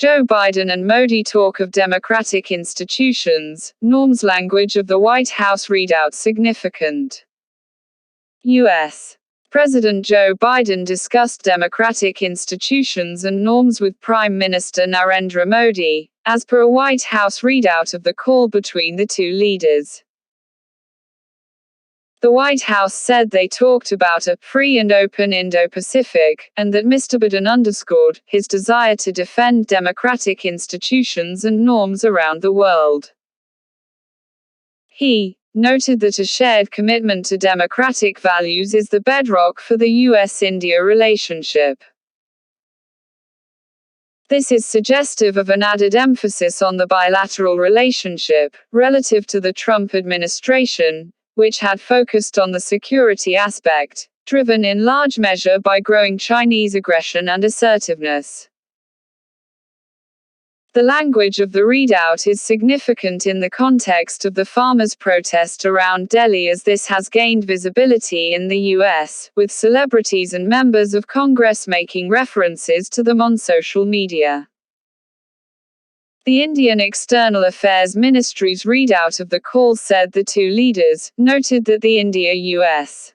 Joe Biden and Modi talk of democratic institutions, norms. Language of the White House readout significant. U.S. President Joe Biden discussed democratic institutions and norms with Prime Minister Narendra Modi, as per a White House readout of the call between the two leaders. The White House said they talked about a free and open Indo-Pacific, and that Mr. Biden underscored his desire to defend democratic institutions and norms around the world. He noted that a shared commitment to democratic values is the bedrock for the U.S.-India relationship. This is suggestive of an added emphasis on the bilateral relationship, relative to the Trump administration, which had focused on the security aspect, driven in large measure by growing Chinese aggression and assertiveness. The language of the readout is significant in the context of the farmers' protest around Delhi, as this has gained visibility in the US, with celebrities and members of Congress making references to them on social media. The Indian External Affairs Ministry's readout of the call said the two leaders noted that the India-US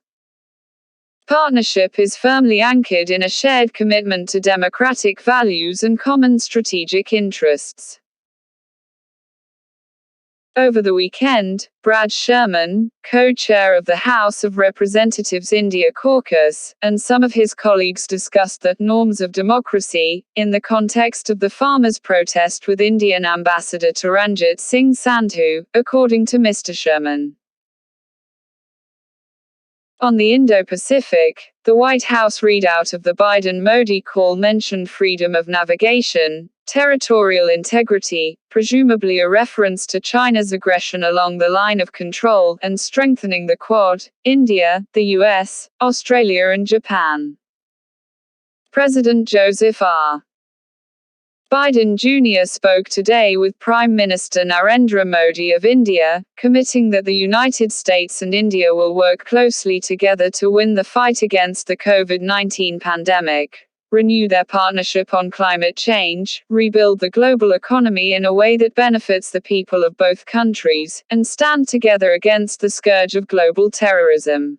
partnership is firmly anchored in a shared commitment to democratic values and common strategic interests. Over the weekend, Brad Sherman, co-chair of the House of Representatives India Caucus, and some of his colleagues discussed the norms of democracy in the context of the farmers' protest with Indian Ambassador Taranjit Singh Sandhu, according to Mr. Sherman. On the Indo-Pacific, the White House readout of the Biden-Modi call mentioned freedom of navigation, territorial integrity, presumably a reference to China's aggression along the line of control, and strengthening the Quad, India, the US, Australia and Japan. President Joseph R. Biden Jr. spoke today with Prime Minister Narendra Modi of India, committing that the United States and India will work closely together to win the fight against the COVID-19 pandemic, renew their partnership on climate change, rebuild the global economy in a way that benefits the people of both countries, and stand together against the scourge of global terrorism.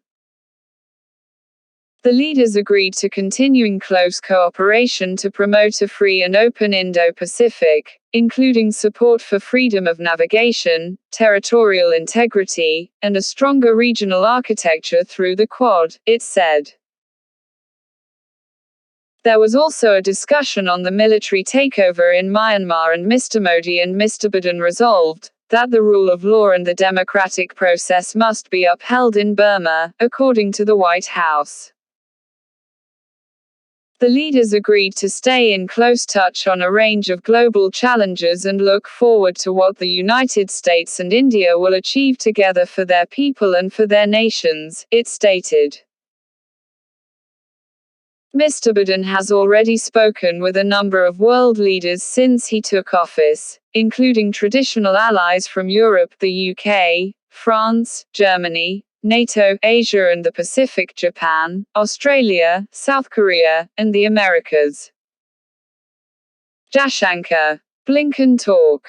The leaders agreed to continuing close cooperation to promote a free and open Indo-Pacific, including support for freedom of navigation, territorial integrity, and a stronger regional architecture through the Quad, it said. There was also a discussion on the military takeover in Myanmar, and Mr. Modi and Mr. Biden resolved that the rule of law and the democratic process must be upheld in Burma, according to the White House. The leaders agreed to stay in close touch on a range of global challenges and look forward to what the United States and India will achieve together for their people and for their nations, it stated. Mr. Biden has already spoken with a number of world leaders since he took office, including traditional allies from Europe, the UK, France, Germany, NATO, Asia and the Pacific, Japan, Australia, South Korea, and the Americas. Jaishankar. Blinken talk.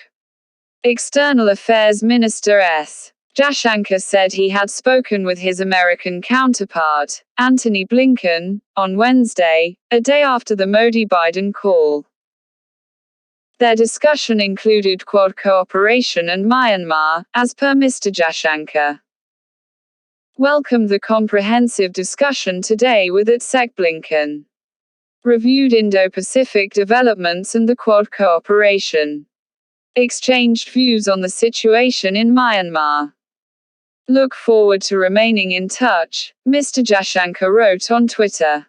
External Affairs Minister S. Jaishankar said he had spoken with his American counterpart, Antony Blinken, on Wednesday, a day after the Modi-Biden call. Their discussion included Quad cooperation and Myanmar, as per Mr. Jaishankar. Welcomed the comprehensive discussion today with Sec. Blinken. Reviewed Indo-Pacific developments and the Quad cooperation. Exchanged views on the situation in Myanmar. Look forward to remaining in touch, Mr. Jaishankar wrote on Twitter.